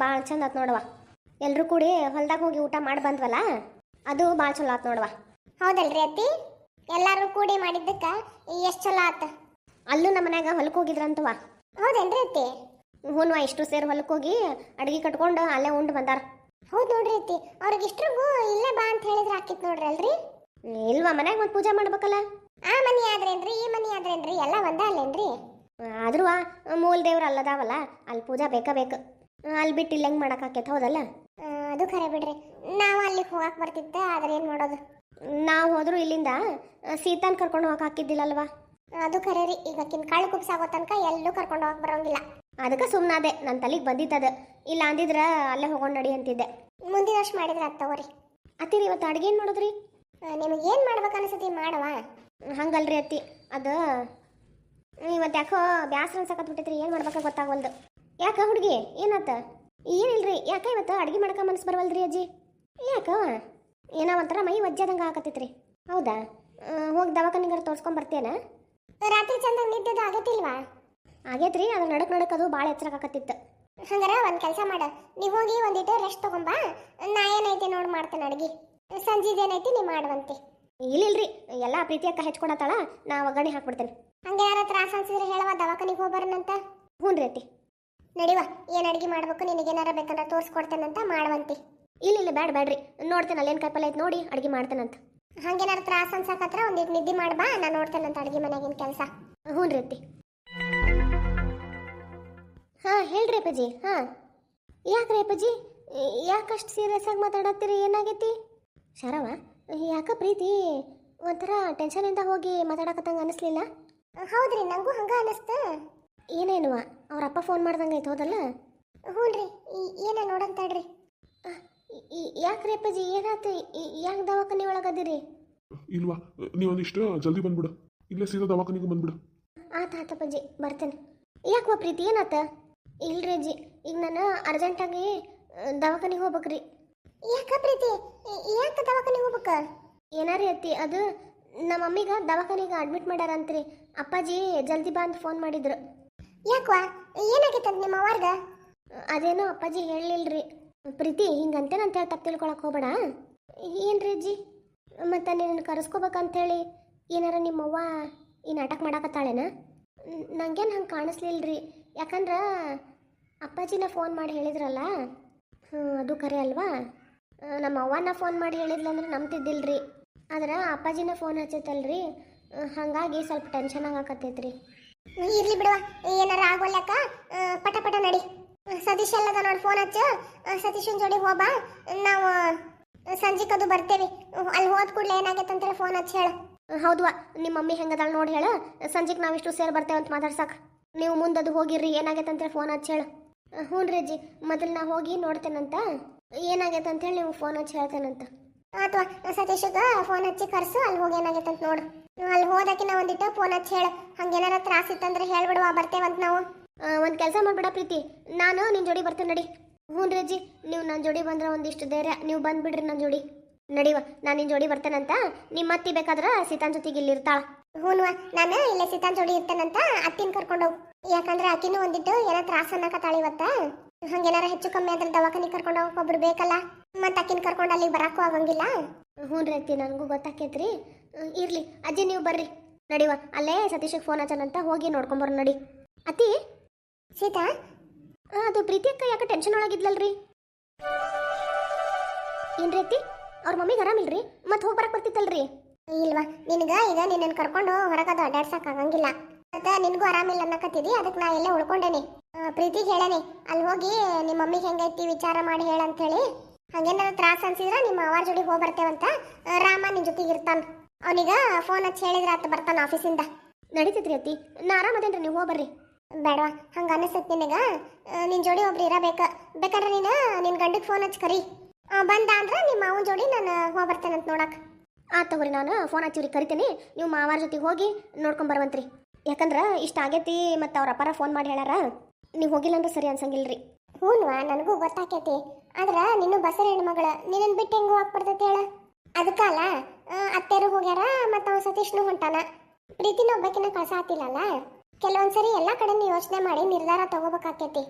ಭಾಳ ಚಂದ ಆತ್ ನೋಡವ. ಎಲ್ಲರೂ ಕೂಡಿ ಹೊಲ್ದಾಗ ಹೋಗಿ ಊಟ ಮಾಡಿ ಬಂದ್ವಲ್ಲ, ಅದು ಭಾಳ ಚಲೋ ಆತ್ ನೋಡವ. ಹೌದಲ್ರಿ ಅತ್ತಿ, ಎಲ್ಲಾರು ಕೂಡಿ ಮಾಡಿದ್ದಕ್ಕ ಎಷ್ಟು ಚಲೋ ಆತ. ಅಲ್ಲೂ ನಮ್ಮ ಮನ್ಯಾಗ ಹೊಲಕ್ಕೆ ಹೋಗಿದ್ರಂತವ. ಹೌದೇನ್ರಿ ಅತ್ತಿ? ಹೂನ್ವಾ, ಇಷ್ಟು ಸೇರಿ ಹೊಲಕ್ಕೆ ಹೋಗಿ ಅಡಿಗೆ ಕಟ್ಕೊಂಡು ಅಲ್ಲೇ ಉಂಡು ಬಂದಾರ. ಹೌದು ನೋಡ್ರಿ ಅತ್ತಿ, ಅವ್ರಿಗೆ ಇಷ್ಟ್ರಿಗೂ ಇಲ್ಲೇ ಬಾ ಅಂತ ಹೇಳಿದ್ರೆ ಹಾಕಿತ್ ನೋಡ್ರಿ ಅಲ್ರಿ. ಇಲ್ವಾ, ಮನ್ಯಾಗ ಮತ್ತೆ ಪೂಜೆ ಮಾಡ್ಬೇಕಲ್ಲ. ಆ ಮನಿ ಆದ್ರೇನ್ರಿ ಈ ಮನಿ ಆದ್ರೇನ್ರಿ ಎಲ್ಲ ಒಂದ ಅಲ್ಲೇನ್ರಿ? ಆದ್ರೂ ಮೂಲ ದೇವ್ರು ಅಲ್ಲದಾವಲ್ಲ, ಅಲ್ಲಿ ಪೂಜಾ ಬೇಕು. ಅಲ್ಲಿ ಬಿಟ್ಟು ಇಲ್ಲಿ ಹೆಂಗೆ ಮಾಡಕ್ಕಾಕೈತೆ, ಹೌದಲ್ಲ? ಅದು ಖರೆ ಬಿಡ್ರಿ, ನಾವು ಅಲ್ಲಿಗೆ ಹೋಗಕ್ಕೆ ಬರ್ತಿದ್ದ, ಆದ್ರೆ ಏನು ಮಾಡೋದು. ನಾವು ಹೋದ್ರು ಇಲ್ಲಿಂದ ಸೀತಾನ್ ಕರ್ಕೊಂಡು ಹೋಗಕ್ಕೆ ಹಾಕಿದ್ದಿಲ್ಲಲ್ವಾ? ಅದು ಖರೆ ರೀ, ಈಗ ಆಕಿನ ಕಾಳು ಕುಪ್ಸಾಗೋ ತನಕ ಎಲ್ಲೂ ಕರ್ಕೊಂಡು ಹೋಗಕ್ಕೆ ಬರೋಂಗಿಲ್ಲ. ಅದಕ್ಕೆ ಸುಮ್ಮನಾದೆ, ನನ್ನ ತಲೆಗೆ ಬಂದಿತ್ತದ. ಇಲ್ಲ ಅಂದಿದ್ರೆ ಅಲ್ಲೇ ಹೋಗೋಣ ನಡಿ ಅಂತಿದ್ದೆ. ಮುಂದಿನ ವರ್ಷ ಮಾಡಿದ್ರೆ ತಗೋರಿ. ಅತ್ತಿರಿ, ಇವತ್ತು ಅಡುಗೆ ಏನು ಮಾಡೋದ್ರಿ? ನಿಮಗೆ ಏನು ಮಾಡ್ಬೇಕು ಅನಿಸತಿ ಮಾಡವ. ಹಂಗಲ್ರಿ ಅತ್ತಿ, ಅದು ಇವತ್ತು ಯಾಕೋ ಬ್ಯಾಸ್ರ ಅನ್ಸಕತ್ಬಿಟ್ಟೈತ್ರಿ. ಏನು ಮಾಡ್ಬೇಕ ಗೊತ್ತಾಗವಲ್ದು. ಯಾಕ ಹುಡುಗಿ ಏನಾತ? ಏನಿಲ್ರಿ, ಯಾಕ ಇವತ್ತು ಅಡುಗೆ ಮಾಡಕ ಮನಸ್ಸು ಬರವಲ್ರಿ ಅಜ್ಜಿ? ಯಾಕ ಏನೋ ಒಂಥರ ಮೈ ಒಜ್ಜಾದಂಗೆ ಹಾಕತ್ತೈತ್ರಿ. ಹೌದಾ? ಹೋಗಿ ದವಾಖಾನಿಗಾರ ತೋರ್ಸ್ಕೊಂಡ್ ಬರ್ತೇನ? ರಾತ್ರಿ ಚಂದ ನಿದ್ದೆದು ಆಗತ್ತಿಲ್ವಾ? ಆಗೇತ್ರಿ, ಅದ್ರ ನಡಕ್ ಅದು ಭಾಳ ಎಚ್ಚರಕಾಕತ್ತಿತ್ತು. ಹಂಗಾರ ಒಂದು ಕೆಲಸ ಮಾಡ, ನೀವು ಹೋಗಿ ಒಂದಿಟ್ಟು ರೆಸ್ಟ್ ತಗೊಂಬಾ, ನಾ ಏನೈತಿ ನೋಡಿ ಮಾಡ್ತೇನೆ ಅಡ್ಗೆ. ಸಂಜೆದೇನೈತಿ ನೀ ಮಾಡುವಂತೆ. ಇಲ್ಲಿಲ್ರಿ, ಎಲ್ಲ ಪ್ರೀತಿ ಅಕ್ಕ ಹೆಚ್ಕೊಡತ್ತಾಳ, ನಾ ಒಗ್ಗರಣೆ ಹಾಕ್ಬಿಡ್ತೇನೆ. ಹಂಗೆ ಯಾರ ತ್ರಾಸ ಅನ್ಸಿದ್ರೆ ಹೇಳವ, ದವಾಖಾನಿಗೆ ಹೋಗ್ಬಾರನಂತ. ಹ್ಞೂ ರೀ ಅತ್ತಿ. ನಡಿವ, ಏನು ಅಡ್ಗೆ ಮಾಡ್ಬೇಕು, ನಿನಗೇನಾರ ಬೇಕಂದ್ರೆ ತೋರಿಸ್ಕೊಡ್ತೇನಂತ ಮಾಡುವಂತೆ. ಇಲ್ಲ ಬ್ಯಾಡ್ರಿ, ನೋಡ್ತೇನೆ ಅಲ್ಲೇನು ಕಾಯಿಪಲ್ಲೆ ಐತೆ ನೋಡಿ ಅಡುಗೆ ಮಾಡ್ತೇನಂತ. ಹಂಗೇನಾರ ತ್ರಾಸ ಅನ್ಸಕತ್ರ ಒಂದಿಟ್ಟು ನಿದ್ದೆ ಮಾಡ್ಬಾ, ನಾನು ನೋಡ್ತೇನಂತ ಅಡ್ಗೆ ಮನೆಯಾಗಿನ ಕೆಲಸ. ಹ್ಞೂ ರೀ ಅತ್ತಿ. ಹಾಂ ಹೇಳ್ರಿ ಅಪ್ಪಾಜಿ. ಹಾಂ, ಯಾಕ್ರಿ ಅಪ್ಪಾಜಿ, ಯಾಕಷ್ಟು ಸೀರಿಯಸ್ ಆಗಿ ಮಾತಾಡತ್ತೀರಿ? ಏನಾಗೈತಿ? ಶರವ, ಯಾಕ ಪ್ರೀತಿ ಒಂಥರ ಟೆನ್ಷನಿಂದ ಹೋಗಿ ಮಾತಾಡಕತ್ತಂಗೆ ಅನಿಸ್ಲಿಲ್ಲ? ಹೌದ್ರಿ, ನಂಗೂ ಹಂಗ ಅನಿಸ್ತ. ಏನೇನುವ ಅವ್ರ ಅಪ್ಪ ಫೋನ್ ಮಾಡ್ದಂಗೆ ಐತೆ, ಹೌದಲ್ಲ? ಹ್ಞೂ ರೀ, ಏನ ನೋಡಂತಾಡ್ರಿ. ಯಾಕ್ರಿ ಅಪ್ಪಾಜಿ, ಏನಾಯ್ತು? ಯಾಕೆ ದವಾಖಾನೆ ಒಳಗದಿರಿ? ಇಲ್ವಾ, ನೀವೊಂದಿಷ್ಟು ಜಲ್ದಿ ಬಂದ್ಬಿಡು, ಇಲ್ಲೇ ಸೀದಾ ದವಾಖಾನಿಗೆ ಬಂದ್ಬಿಡು. ಆತಪ್ಪಾಜಿ, ಬರ್ತೇನೆ. ಯಾಕವ ಪ್ರೀತಿ, ಏನಾತ? ಇಲ್ರಿ ಅಜ್ಜಿ, ಈಗ ನಾನು ಅರ್ಜೆಂಟಾಗಿ ದವಾಖಾನಿಗೆ ಹೋಗ್ಬೇಕ್ರಿ. ಯಾಕ ಪ್ರೀತಿ, ಯಾಕೆ ದವಾಖಾನಿಗೆ ಹೋಗ್ಬೇಕ? ಏನಾರಿ ಅತ್ತಿ, ಅದು ನಮ್ಮ ಮಮ್ಮಿಗೆ ದವಾಖಾನಿಗೆ ಅಡ್ಮಿಟ್ ಮಾಡ್ಯಾರಂತ್ರಿ. ಅಪ್ಪಾಜಿ ಜಲ್ದಿ ಬಾ ಅಂತ ಫೋನ್ ಮಾಡಿದ್ರು. ಯಾಕವಾ, ಏನಾಗೈತಂತ ನಿಮ್ಮ ಅವ್ವಾರ್ಗ? ಅದೇನೋ ಅಪ್ಪಾಜಿ ಹೇಳಲಿಲ್ರಿ. ಪ್ರೀತಿ, ಹಿಂಗಂತೇನಂತ ಹೇಳಿ ತಪ್ಪು ತಿಳ್ಕೊಳಕ್ಕೆ ಹೋಗ್ಬೇಡ. ಏನ್ರಿ ಅಜ್ಜಿ, ಮತ್ತು ನಿನ್ನ ಕರೆಸ್ಕೋಬೇಕಂತೇಳಿ ಏನಾರ ನಿಮ್ಮವ್ವ ಈ ನಾಟಕ ಮಾಡಾಕತ್ತಾಳೇನ? ನಂಗೇನು ಹಂಗೆ ಕಾಣಿಸ್ಲಿಲ್ರಿ. ಯಾಕಂದ್ರೆ ಅಪ್ಪಾಜಿನ ಫೋನ್ ಮಾಡಿ ಹೇಳಿದ್ರಲ್ಲ. ಅದು ಖರೆ ಅಲ್ವಾ? ನಮ್ಮ ಅವ್ವನ ಫೋನ್ ಮಾಡಿ ಹೇಳಿದ್ಲಂದ್ರೆ ನಂಬ್ತಿದ್ದಿಲ್ರಿ. ಆದ್ರೆ ಅಪ್ಪಾಜಿನ ಫೋನ್ ಹಚ್ಚೈತಲ್ರಿ, ಹಾಗಾಗಿ ಸ್ವಲ್ಪ ಟೆನ್ಷನ್ ಆಗಾಕತ್ತೈತ್ರಿ. ಇರ್ಲಿ ಬಿಡುವ, ಏನಾರ ಆಗೋಲ್ಲಕ್ಕ ಪಟ ಪಟ ನಡಿ. ಸತೀಶ್ ಎಲ್ಲದ ನೋಡಿ ಫೋನ್ ಹಚ್ಚು, ಸತೀಶನ್ ಜೋಡಿ ಹೋಗ್ಬಾ, ನಾವು ಸಂಜೆಕದು ಬರ್ತೇವೆ. ಅಲ್ಲಿ ಹೋದ ಕೂಡಲೇ ಏನಾಗೈತೆ ಅಂತೇಳಿ ಫೋನ್ ಹಚ್ಚಿ ಹೇಳು. ಹೌದ್ವಾ, ನಿಮ್ಮ ಮಮ್ಮಿ ಹೆಂಗದಾಳ ನೋಡಿ ಹೇಳ. ಸಂಜೆಗೆ ನಾವಿಷ್ಟು ಸೇರಿ ಬರ್ತೇವೆ ಅಂತ ಮಾತಾಡ್ಸಕ್ಕೆ. ನೀವು ಮುಂದದು ಹೋಗಿರ್ರಿ, ಏನಾಗೈತೆ ಅಂತೇಳಿ ಫೋನ್ ಹಚ್ಚಿ ಹೇಳು. ಹ್ಞೂ ರೀ ಅಜ್ಜಿ, ಮೊದಲು ನಾ ಹೋಗಿ ನೋಡ್ತೇನಂತ, ಏನಾಗೈತೆ ಅಂತೇಳಿ ನೀವು ಫೋನ್ ಹಚ್ಚಿ ಹೇಳ್ತೇನಂತ. ಅಥವಾ ಸತೀಶಗೆ ಫೋನ್ ಹಚ್ಚಿ ಕರ್ಸು, ಅಲ್ಲಿ ಹೋಗಿ ಏನಾಗೈತೆ ಅಂತ ನೋಡು. ಅಲ್ಲಿ ಹೋದಾಕಿನ ಒಂದಿಟ್ಟು ಫೋನ್ ಹಚ್ಚಿ ಹೇಳು, ಹಂಗೇನಾರ ತ್ರಾಸ ಇತ್ತಂದ್ರೆ ಹೇಳ್ಬಿಡುವ, ಬರ್ತೇವಂತ ನಾವು. ಒಂದು ಕೆಲಸ ಮಾಡ್ಬೇಡ ಪ್ರೀತಿ, ನಾನು ನಿನ್ನ ಜೋಡಿ ಬರ್ತೇನೆ ನಡಿ. ಹ್ಞೂ ರೀ ಅಜ್ಜಿ, ನೀವು ನನ್ನ ಜೋಡಿ ಬಂದ್ರೆ ಒಂದಿಷ್ಟು ಧೈರ್ಯ, ನೀವು ಬಂದುಬಿಡ್ರಿ ನನ್ನ ಜೋಡಿ. ನಡಿವ, ನಾನು ನಿನ್ನ ಜೋಡಿ ಬರ್ತೇನಂತ. ನಿಮ್ಮ ಅತ್ತಿ ಬೇಕಾದ್ರೆ ಸೀತಾನ್ ಜೊತೆಗೆ ಇಲ್ಲಿ ಇರ್ತಾಳ. ಹ್ಞೂನ್ವ, ನಾನು ಇಲ್ಲೇ ಸೀತಾನ್ ಜೋಡಿ ಇರ್ತೇನಂತ. ಅತ್ತಿನ ಕರ್ಕೊಂಡೋಗು, ಯಾಕಂದ್ರೆ ಆಕಿನೂ ಒಂದಿಟ್ಟು ಏನೋ ತ್ರಾಸ ಅನ್ನಕತ್ತಾಳ ಇವತ್ತ. ಹಂಗೇನಾರ ಹೆಚ್ಚು ಕಮ್ಮಿ ಆದ್ರೆ ದವಾಖಾನಿಗೆ ಕರ್ಕೊಂಡು ಹೋಗಕ್ಕೆ ಒಬ್ರು ಬೇಕಲ್ಲ, ಮತ್ತೆ ಅಕ್ಕಿನ ಕರ್ಕೊಂಡು ಅಲ್ಲಿಗೆ ಬರೋಕ್ಕೂ ಆಗಂಗಿಲ್ಲ. ಹ್ಞೂ ರೀ ಅತ್ತಿ, ನನಗೂ ಗೊತ್ತಾಕೈತ್ರಿ. ಇರ್ಲಿ ಅಜ್ಜಿ, ನೀವು ಬರ್ರಿ ನಡಿವ. ಅಲ್ಲೇ ಸತೀಶಿಗೆ ಫೋನ್ ಹಚ್ಚನಂತ, ಹೋಗಿ ನೋಡ್ಕೊಂಬರ್ ನಡಿ. ಅತ್ತಿ, ಸೀತಾ, ಅದು ಪ್ರೀತಿ ಅಕ್ಕ ಯಾಕೆ ಟೆನ್ಷನ್ ಒಳಗಿದ್ಲಲ್ರಿ? ಏನ್ರಿ ಅತ್ತಿ, ಅವ್ರ ಮಮ್ಮಿಗೆ ಆರಾಮಿಲ್ರಿ? ಮತ್ತೆ ಹೋಗಿ ಬರಕ್ಕೆ ಬರ್ತಿತ್ತಲ್ರಿ? ಇಲ್ವಾ, ನಿನಗ ಈಗ ನಿನ್ನನ್ನು ಕರ್ಕೊಂಡು ಹೊರಗದು ಅಡ್ಡಾಡ್ಸಕ್ ಆಗಂಗಿಲ್ಲ. ಮತ್ತೆ ನಿನಗೂ ಆರಾಮಿಲ್ಲ ಅನ್ನಕತ್ತಿದಿ, ಅದಕ್ಕೆ ನಾ ಎಲ್ಲೇ ಉಳ್ಕೊಂಡೇನಿ. ಪ್ರೀತಿಗೆ ಹೇಳೇನಿ, ಅಲ್ಲಿ ಹೋಗಿ ನಿಮ್ಮ ಮಮ್ಮಿಗೆ ಹೆಂಗೈತಿ ವಿಚಾರ ಮಾಡಿ ಹೇಳಂತೇಳಿ. ಹಂಗೇನಾರ ತ್ರಾಸ ಅನ್ಸಿದ್ರೆ ನಿಮ್ಮ ಅವ್ರ ಜೋಡಿ ಹೋಗಿ ಬರ್ತೇವಂತ. ರಾಮ ನಿನ್ನ ಜೊತೆಗೆ ಇರ್ತಾನ, ಅವನಿಗ ಫೋನ್ ಹಚ್ಚಿ ಹೇಳಿದ್ರೆ ಆತ ಬರ್ತಾನ ಆಫೀಸಿಂದ. ನಡೀತೈತ್ರಿ ಅತ್ತಿ, ನಾ ಆರಾಮದೇನ್ರಿ, ನೀವು ಹೋಗ್ಬರ್ರಿ. ಬೇಡವಾ, ಹಂಗೆ ಅನಿಸ್ತೈತಿ ನಿನಗ. ನಿನ್ನ ಜೋಡಿ ಒಬ್ರು ಇರಬೇಕು. ಬೇಕಾದ್ರೆ ನೀನು ನಿನ್ನ ಗಂಡಿಗೆ ಫೋನ್ ಹಚ್ಚಿ ಕರಿ, ಬಂದ ಅಂದ್ರೆ ನಿಮ್ಮ ಮಾವನ ಜೋಡಿ ನಾನು ಹೋಗಿ ಬರ್ತೇನಂತ ನೋಡಕ್ಕೆ. ತಗೋರಿ, ನಾನು ಫೋನ್ ಹಚ್ಚಿವ್ರಿ ಕರಿತೀನಿ, ನೀವು ಮಾವಾರ ಜೊತೆಗೆ ಹೋಗಿ ನೋಡ್ಕೊಂಬರ್ವಂತ್ರಿ. ಯಾಕಂದ್ರೆ ಇಷ್ಟ ಆಗೈತಿ, ಮತ್ತು ಅವ್ರ ಅಪ್ಪಾರ ಫೋನ್ ಮಾಡಿ ಹೇಳಾರ. ನೀವು ಹೋಗಿಲ್ಲ ಅಂದ್ರೆ ಸರಿ ಅನ್ಸಂಗಿಲ್ರಿ. ಹ್ಞೂನ್ವಾ, ನನಗೂ ಗೊತ್ತಾಕೈತಿ. ಆದ್ರೆ ನೀನು ಬಸರ ಹೆಣ್ಮಗಳ, ನಿನ್ನನ್ನು ಬಿಟ್ಟು ಹೆಂಗೂ ಹೋಗ್ಬರ್ತೈತಿ ಹೇಳ. ಅದಕ್ಕಲ್ಲ, ಅತ್ತೆರು ಹೋಗ್ಯಾರ, ಮತ್ತು ಅವ್ನು ಸತೀಶ್ನು ಹೊಂಟಾನ. ಪ್ರೀತಿನ ಒಬ್ಬಾಕಿನ ಕಳ್ಸಾತಿಲ್ಲಲ್ಲ. ಕೆಲವೊಂದ್ಸರಿ ಎಲ್ಲ ಕಡೆ ಯೋಚನೆ ಮಾಡಿ ನಿರ್ಧಾರ ತಗೋಬೇಕಾಕೈತಿ.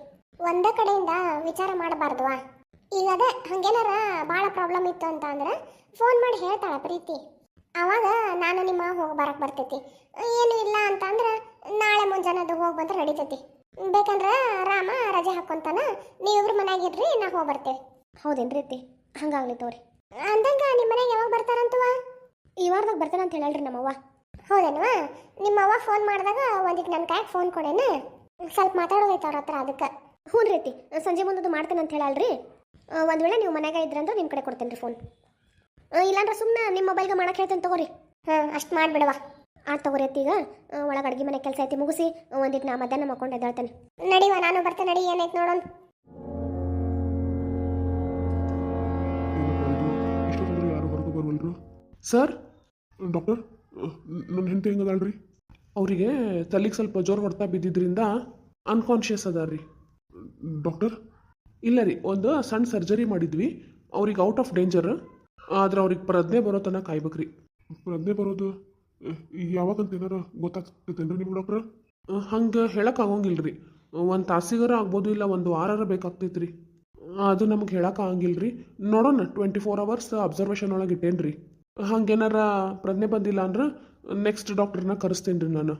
ಒಂದೇ ಕಡೆಯಿಂದ ವಿಚಾರ ಮಾಡಬಾರ್ದವಾ. ಈಗ ಅದೇ ಹಂಗೇನಾರ ಭಾಳ ಪ್ರಾಬ್ಲಮ್ ಇತ್ತು ಅಂತ ಅಂದ್ರೆ ಫೋನ್ ಮಾಡಿ ಹೇಳ್ತಾಳ ಪ್ರೀತಿ. ಅವಾಗ ನಾನು ನಿಮ್ಮ ಹೋಗಿ ಬರಕ್ಕೆ ಬರ್ತೈತಿ. ಏನು ಇಲ್ಲ ಅಂತ ಅಂದ್ರೆ ನಾಳೆ ಮುಂಜಾನೆದು ಹೋಗಿ ಬಂದ್ರೆ ನಡೀತೈತಿ. ಬೇಕಂದ್ರೆ ರಾಮ ರಜೆ ಹಾಕೊಂತಾನ, ನೀವಿಬ್ರು ಮನ್ಯಾಗಿರ್ರಿ, ನಾ ಹೋಗಿ ಬರ್ತೇವೆ. ಹೌದೇನ್ರಿ ಅತ್ತಿ? ಹಂಗಾಗ್ಲಿ ತಗೋರಿ. ಅಂದಂಗ ನಿಮ್ಮ ಮನೆಗೆ ಯಾವಾಗ ಬರ್ತಾರಂತವ? ಈ ವಾರದಾಗ ಬರ್ತಾನೆ ಅಂತ ಹೇಳಲ್ರಿ ನಮ್ಮವ್ವ. ಹೌದೇನವಾ? ನಿಮ್ಮ ಅವ್ವ ಫೋನ್ ಮಾಡಿದಾಗ ಒಂದಿಟ್ಟು ನನ್ನ ಕೈಗೆ ಫೋನ್ ಕೊಡೇನು, ಸ್ವಲ್ಪ ಮಾತಾಡೋದೈತೆ ಅವ್ರ ಹತ್ರ. ಅದಕ್ಕೆ ಹ್ಞೂ ರೀ ಅತ್ತಿ, ಸಂಜೆ ಮುಂದದು ಮಾಡ್ತೇನೆ ಅಂತ ಹೇಳಲ್ರಿ. ಒಂದು ವೇಳೆ ನೀವು ಮನ್ಯಾಗ ಇದ್ರಂದ್ರೆ ನಿಮ್ಮ ಕಡೆ ಕೊಡ್ತೇನೆ ರೀ ಫೋನ್. ಇಲ್ಲಾಂದ್ರೆ ಸುಮ್ಮನೆ ನಿಮ್ಮ ಮೊಬೈಲ್ಗೆ ಮಾಡಕ್ಕೆ ಹೇಳ್ತೇನೆ ತಗೋರಿ. ಹಾಂ, ಅಷ್ಟು ಮಾಡಿಬಿಡವಾ. ತಗೋರಿ ಅತ್ತಿ. ಈಗ ಒಳಗೆ ಅಡುಗೆ ಮನೆ ಕೆಲಸ ಐತಿ, ಮುಗಿಸಿ ಒಂದಿಟ್ಟು ನಾ ಮಧ್ಯಾಹ್ನ ಮಕ್ಕೊಂಡು ಎದ್ದೇಳ್ತೇನೆ. ನಡಿವಾ, ನಾನು ಬರ್ತೇನೆ. ನಡಿ, ಏನೈತೆ ನೋಡೋಣ. ಇಷ್ಟೊಂದ್ರೆ ಯಾರು ಹೊರಗೆ ಬರುವಲ್ರು? ಸರ್, ಡಾಕ್ಟರ್, ನನ್ನ ಹೆಂಡತಿ ಹೆಂಗದಾಳ್ರಿ? ಅವರಿಗೆ ತಲೆಗೆ ಸ್ವಲ್ಪ ಜೋರು ಹೊಡ್ತಾ ಬಿದ್ದಿದ್ರಿಂದ ಅನ್ಕಾನ್ಷಿಯಸ್ ಅದಾರ ರೀ. ಡಾಕ್ಟರ್, ಇಲ್ಲ ರೀ, ಒಂದು ಸಣ್ಣ ಸರ್ಜರಿ ಮಾಡಿದ್ವಿ. ಅವ್ರಿಗೆ ಔಟ್ ಆಫ್ ಡೇಂಜರ್, ಆದ್ರೆ ಅವ್ರಿಗೆ ಪ್ರಜ್ಞೆ ಬರೋ ತನಕ ಕಾಯ್ಬೇಕ್ರಿ. ಪ್ರಜ್ಞೆ ಬರೋದು ಯಾವಾಗಂತ ಏನಾರ ಗೊತ್ತಾಗ್ತೈತೇನ್ರಿ ನಿಮ್ಗೆ ಡಾಕ್ಟ್ರ? ಹಂಗೆ ಹೇಳೋಕ್ಕಾಗಂಗಿಲ್ಲ ರೀ. ಒಂದು ತಾಸಿಗಾರ ಆಗ್ಬೋದು, ಇಲ್ಲ ಒಂದು ವಾರಾರ ಬೇಕಾಗ್ತೈತೆ ರೀ. ಅದು ನಮ್ಗೆ ಹೇಳೋಕ್ಕಾಗಂಗಿಲ್ಲ ರೀ. ನೋಡೋಣ, 24 hours ಅಬ್ಸರ್ವೇಷನ್ ಒಳಗೆ ಇಟ್ಟೇನು ರೀ. ಹಂಗೇನಾರ ಪ್ರಜ್ಞೆ ಬಂದಿಲ್ಲ ಅಂದ್ರೆ ನೆಕ್ಸ್ಟ್ ಡಾಕ್ಟ್ರನ್ನ ಕರೆಸ್ತೇನೆ ರೀ ನಾನು.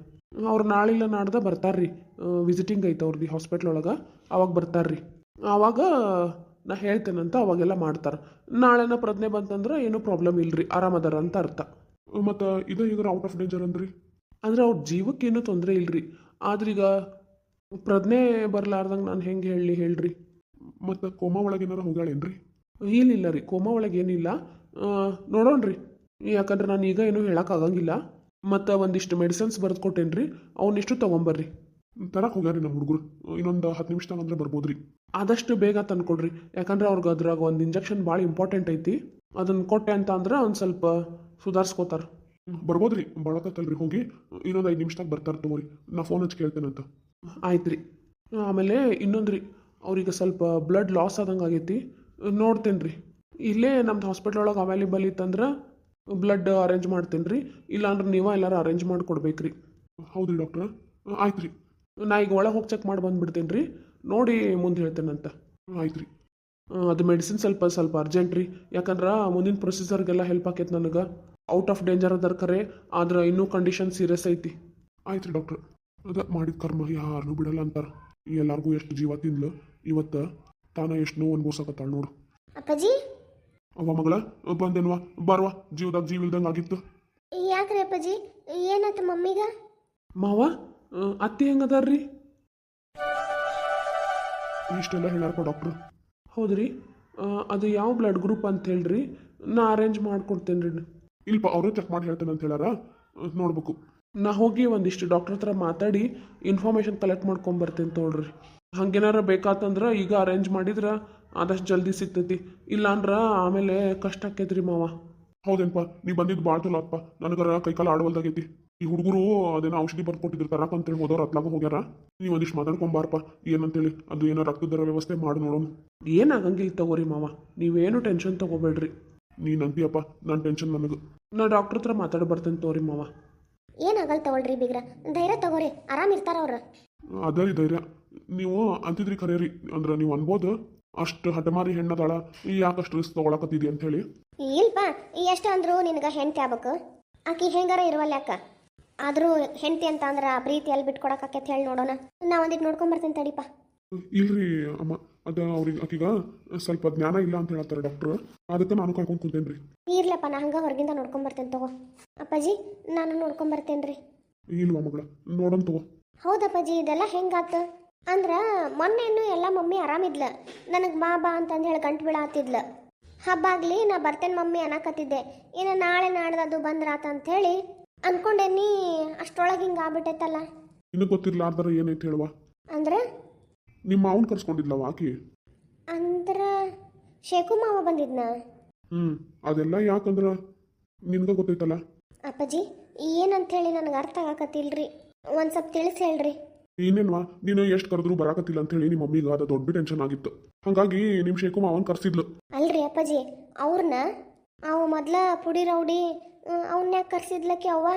ಅವ್ರು ನಾಳಿಲ್ಲ ನಾಡ್ದ ಬರ್ತಾರ್ರಿ. ವಿಸಿಟಿಂಗ್ ಐತೆ ಅವ್ರದ್ದು ಹಾಸ್ಪಿಟ್ಲ್ ಒಳಗೆ, ಅವಾಗ ಬರ್ತಾರ್ರಿ. ಆವಾಗ ನಾ ಹೇಳ್ತೇನಂತ ಅವಾಗೆಲ್ಲ ಮಾಡ್ತಾರೆ. ನಾಳೆನ ಪ್ರಜ್ಞೆ ಬಂತಂದ್ರೆ ಏನೂ ಪ್ರಾಬ್ಲಮ್ ಇಲ್ರಿ, ಆರಾಮದಾರ ಅಂತ ಅರ್ಥ. ಮತ್ತು ಇದು ಈಗ ಔಟ್ ಆಫ್ ಡೇಂಜರ್ ಅಂದ್ರಿ? ಅಂದ್ರೆ ಅವ್ರ ಜೀವಕ್ಕೇನು ತೊಂದರೆ ಇಲ್ರಿ. ಆದ್ರೀಗ ಪ್ರಜ್ಞೆ ಬರಲಾರ್ದಂಗೆ ನಾನು ಹೆಂಗೆ ಹೇಳ್ರಿ. ಮತ್ತು ಕೋಮಾ ಒಳಗೆ ಏನಾರ ಹೋಗ್ಯಾಳೇನ್ರಿ? ಇಲ್ಲ ರೀ, ಕೋಮಾ ಒಳಗೆ ಏನಿಲ್ಲ. ನೋಡೋಣ್ರಿ, ಯಾಕಂದ್ರೆ ನಾನು ಈಗ ಏನೂ ಹೇಳೋಕ್ಕಾಗಂಗಿಲ್ಲ. ಮತ್ತು ಒಂದಿಷ್ಟು ಮೆಡಿಸಿನ್ಸ್ ಬರೆದು ಕೊಟ್ಟೇನಿ ರೀ, ಅವನ್ನಿಷ್ಟು ತೊಗೊಂಬರ್ರಿ. ತರಕ್ಕೆ ಹೋಗ್ಯಾರಿ ನಮ್ಮ ಹುಡುಗರು. ಇನ್ನೊಂದು 10 ನಿಮಿಷದಾಗ ಅಂದ್ರೆ ಬರ್ಬೋದ್ರಿ. ಆದಷ್ಟು ಬೇಗ ತಂದ್ಕೊಡ್ರಿ, ಯಾಕಂದ್ರೆ ಅವ್ರಿಗೆ ಅದ್ರಾಗ ಒಂದು ಇಂಜೆಕ್ಷನ್ ಭಾಳ ಇಂಪಾರ್ಟೆಂಟ್ ಐತಿ. ಅದನ್ನು ಕೊಟ್ಟೆ ಅಂತ ಅಂದ್ರೆ ಒಂದು ಸ್ವಲ್ಪ ಸುಧಾರಿಸ್ಕೋತಾರೆ. ಬರ್ಬೋದ್ರಿ, ಭಾಳತ್ತಲ್ರಿ. ಹೋಗಿ ಇನ್ನೊಂದು 5 ನಿಮಿಷದಾಗ ಬರ್ತಾರೆ ತಗೋರಿ. ನಾ ಫೋನ್ ಹಚ್ಚಿ ಕೇಳ್ತೇನಂತ. ಆಯ್ತು ರೀ. ಆಮೇಲೆ ಇನ್ನೊಂದು ರೀ, ಅವ್ರಿಗೆ ಸ್ವಲ್ಪ ಬ್ಲಡ್ ಲಾಸ್ ಆದಂಗೆ ಆಗೈತಿ. ನೋಡ್ತೇನೆ ರೀ, ಇಲ್ಲೇ ನಮ್ದು ಹಾಸ್ಪಿಟ್ಲ್ ಒಳಗೆ ಅವೈಲೇಬಲ್ ಇತ್ತಂದ್ರೆ ಬ್ಲಡ್ ಅರೇಂಜ್ ಮಾಡ್ತೇನೆ ರೀ. ಇಲ್ಲಾಂದ್ರೆ ನೀವು ಎಲ್ಲಾರು ಅರೇಂಜ್ ಮಾಡಿ ಕೊಡ್ಬೇಕ್ರಿ. ಹೌದ್ರಿ ಡಾಕ್ಟ್ರ? ಆಯ್ತು ರೀ. ನಾ ಈಗ ಒಳಗೆ ಹೋಗಿ ಚೆಕ್ ಮಾಡಿ ಬಂದುಬಿಡ್ತೇನೆ ರೀ, ನೋಡಿ ಮುಂದೆ ಹೇಳ್ತೇನಂತ. ಆಯ್ತು ರೀ. ಅದು ಮೆಡಿಸಿನ್ ಸ್ವಲ್ಪ ಅರ್ಜೆಂಟ್ ರೀ, ಯಾಕಂದ್ರೆ ಮುಂದಿನ ಪ್ರೊಸೀಜರ್ಗೆಲ್ಲ ಹೆಲ್ಪ್ ಆಕೈತೆ ನನಗೆ. ಔಟ್ ಆಫ್ ಡೇಂಜರ್ ಅದರ ಕರೆ, ಆದ್ರೆ ಇನ್ನೂ ಕಂಡೀಷನ್ ಸೀರಿಯಸ್ ಐತಿ. ಆಯ್ತು ರೀ ಡಾಕ್ಟ್ರ. ಅದ ಮಾಡಿದ ಕರ್ಮ ಯಾರನ್ನೂ ಬಿಡಲ್ಲ ಅಂತಾರೆ. ಎಲ್ಲರಿಗೂ ಎಷ್ಟು ಜೀವ ತಿನ್ಲು, ಇವತ್ತು ತಾನ ಎಷ್ಟು ನೋವು ಅನ್ಬೋಸಕತ್ತಾಳ ನೋಡು. ಅಪ್ಪಾಜಿ, ಅವ್ವ ಮಗಳ ಬಂದೇನ್ವಾ, ಬಾರ್ವಾ. ಜೀವದಾಗ ಜೀವ ಇಲ್ದಂಗೆ ಆಗಿತ್ತು. ಯಾಕ್ರಿ ಅಪ್ಪಾಜಿ? ಏನಾಯ್ತು ಮಮ್ಮಿಗ? ಮಾವ, ಅತ್ತಿ ಹೆಂಗದಾರ್ರಿ? ಇಷ್ಟೆಲ್ಲ ಹೇಳಾರಪ್ಪ ಡಾಕ್ಟ್ರು. ಹೌದ್ರಿ. ಅದು ಯಾವ ಬ್ಲಡ್ ಗ್ರೂಪ್ ಅಂತ ಹೇಳ್ರಿ, ನಾ ಅರೇಂಜ್ ಮಾಡಿಕೊಡ್ತೇನೆ ರೀ. ಇಲ್ಪ ಅವರೇ ಚೆಕ್ ಮಾಡಿ ಹೇಳ್ತೇನೆ ಅಂತ ಹೇಳಾರ, ನೋಡ್ಬೇಕು. ನಾ ಹೋಗಿ ಒಂದಿಷ್ಟು ಡಾಕ್ಟರ್ ಹತ್ರ ಮಾತಾಡಿ ಇನ್ಫಾರ್ಮೇಷನ್ ಕಲೆಕ್ಟ್ ಮಾಡ್ಕೊಂಬರ್ತೇನೆ ತೋಳ್ರಿ. ಹಂಗೇನಾರ ಬೇಕಾತಂದ್ರೆ ಈಗ ಅರೇಂಜ್ ಮಾಡಿದ್ರೆ ಆದಷ್ಟು ಜಲ್ದಿ ಸಿಗ್ತೈತಿ, ಇಲ್ಲಾಂದ್ರೆ ಆಮೇಲೆ ಕಷ್ಟ ಆಕೈತ್ರಿ ಮಾವ. ಹೌದೇನಪ್ಪ, ನೀ ಬಂದಿದ್ದು ಭಾಳ ಚಲೋ ಅಪ್ಪ. ನನಗರ ಕೈಕಾಲ ಆಡವಲ್ದಾಗೈತಿ. ಈ ಹುಡುಗರು ಅದೇನೋ ಔಷಧಿ ಬರ್ದು ಕೊಟ್ಟಿದ್ರು ತರಾಕ ಅಂತೇಳಿ ಹೋದವ್ರು ಅತ್ಲಾಗ ಹೋಗ್ಯಾರ. ನೀವು ಒಂದಿಷ್ಟು ಮಾತಾಡ್ಕೊಂಬಾರಪ್ಪ, ಏನಂತೇಳಿ ಅದು ಏನೋ ರಕ್ತದರ ವ್ಯವಸ್ಥೆ ಮಾಡಿ ನೋಡೋಣ. ಏನಾಗಂಗಿಲ್ಲ ತಗೋರಿ ಮಾವ, ನೀವೇನು ಟೆನ್ಷನ್ ತಗೋಬೇಡ್ರಿ. ನೀನು ಅಂತೀಯಪ್ಪ, ನನ್ನ ಟೆನ್ಷನ್ ನನಗೆ. ನಾ ಡಾಕ್ಟರ್ ಹತ್ರ ಮಾತಾಡಿ ಬರ್ತೇನೆ ತಗೋರಿ ಮಾವ. ಏನಾಗಲ್ಲ ತಗೊಳ್ರಿ ಬಿಗ್ರ, ಧೈರ್ಯ ತಗೋರಿ, ಆರಾಮಿರ್ತಾರ ಅವ್ರು. ಅದೇ ರೀ ಧೈರ್ಯ. ನೀವು ಅಂತಿದ್ರಿ ಖರೇರಿ, ಅಂದ್ರೆ ನೀವು ಅನ್ಬೋದು ಅಷ್ಟು ಹಠಮಾರಿ ಹೆಣ್ಣದಾಳ, ಯಾಕಷ್ಟು ರಿಸ್ಕ್ ತೊಗೊಳಕತ್ತಿದಿ ಅಂತ ಹೇಳಿ. ಇಲ್ಪ ಎಷ್ಟು ಅಂದ್ರು ನಿನಗೆ ಹೆಂಡತಿ ಆಗ್ಬೇಕು. ಆಕಿ ಹೆಂಗಾರ ಇರುವಲ್ಲ ಯಾಕ, ಆದರೂ ಹೆಂಡತಿ ಅಂತ ಅಂದ್ರೆ ಪ್ರೀತಿ ಎಲ್ಲಿ ಬಿಟ್ಕೊಡಕ್ಕೆ ಹೇಳಿ ನೋಡೋಣ. ನಾ ಒಂದಿಟ್ಟು ನೋಡ್ಕೊಂಬರ್ತೇನೆ ತಡಿಪ. ಇಲ್ರಿ ಅಮ್ಮ, ಅದು ಅವ್ರಿಗೆ ಆಕಿಗ ಸ್ವಲ್ಪ ಜ್ಞಾನ ಇಲ್ಲ ಅಂತ ಹೇಳ್ತಾರೆ ಡಾಕ್ಟ್ರು, ಅದಕ್ಕೆ ನಾನು ಕರ್ಕೊಂಡು ಕುಂತೇನೆ ರೀ. ಇರ್ಲಪ್ಪ, ನಾ ಹಂಗೆ ಹೊರಗಿಂದ ನೋಡ್ಕೊಂಬರ್ತೇನೆ ತಗೋ. ಅಪ್ಪಾಜಿ, ನಾನು ನೋಡ್ಕೊಂಬರ್ತೇನೆ ರೀ. ಇಲ್ವಾ ಮಗಳ, ನೋಡೋಣ ತಗೋ. ಹೌದಪ್ಪಾಜಿ, ಇದೆಲ್ಲ ಹೆಂಗಾತು ಅಂದ್ರೆ ಮೊನ್ನೆನು ಎಲ್ಲ ಮಮ್ಮಿ ಆರಾಮಿದ್ಲ, ನನಗೆ ಬಾ ಅಂತಂದು ಹೇಳಿ ಗಂಟು ಬೀಳಾತಿದ್ಲ. ಹಬ್ಬ ಆಗಲಿ ನಾ ಬರ್ತೇನೆ ಮಮ್ಮಿ ಅನ್ನಕತ್ತಿದ್ದೆ. ಇನ್ನು ನಾಳೆ ನಾಡ್ದು ಬಂದ್ರಾತ ಅಂಥೇಳಿ ಅನ್ಕೊಂಡೇನಿ, ಅಷ್ಟರೊಳಗೆ ಹಿಂಗೆ ಆಗ್ಬಿಟ್ಟೈತಲ್ಲ. ಇನ್ನೂ ಗೊತ್ತಿರ್ಲಾರ್ದಾರ ಏನೈತೆ ಹೇಳುವ. ಅಂದ್ರೆ ನಿಮ್ಮ ಮಾವನ್ ಕರ್ಸ್ಕೊಂಡಿದ್ಲವ ಆಕಿ? ಅಂದ್ರೆ ಶೇಖು ಮಾವ ಬಂದಿದ್ನ? ಅದೆಲ್ಲ ಯಾಕಂದ್ರೆ ನಿನ್ಗೆ ಗೊತ್ತೈತಲ್ಲ. ಅಪ್ಪಾಜಿ, ಏನಂಥೇಳಿ ನನಗೆ ಅರ್ಥ ಆಗಕತ್ತಿಲ್ರಿ, ಒಂದು ಸ್ವಲ್ಪ ತಿಳಿಸಿ ಹೇಳ್ರಿ. ಇನ್ನೇನ್ವಾ, ನೀನು ಎಷ್ಟು ಕರೆದ್ರು ಬರಾಕತ್ತಿಲ್ಲ ಅಂತ ಹೇಳಿ ನಿಮ್ಮ ಮಮ್ಮಿಗೆ ಅದು ದೊಡ್ಡ ಟೆನ್ಷನ್ ಆಗಿತ್ತು. ಹಾಗಾಗಿ ನಿಮ್ಮ ಶೇಖು ಮಾವನ್ ಕರ್ಸಿದ್ಲು. ಅಲ್ರಿ ಅಪ್ಪಾಜಿ, ಅವ್ರನ್ನ ಅವ ಮೊದ್ಲ ಪುಡಿ ರೌಡಿ ಅವನ್ನ ಯಾಕೆ ಕರ್ಸಿದ್ಲಕ್ಕೆ ಅವ್ವ?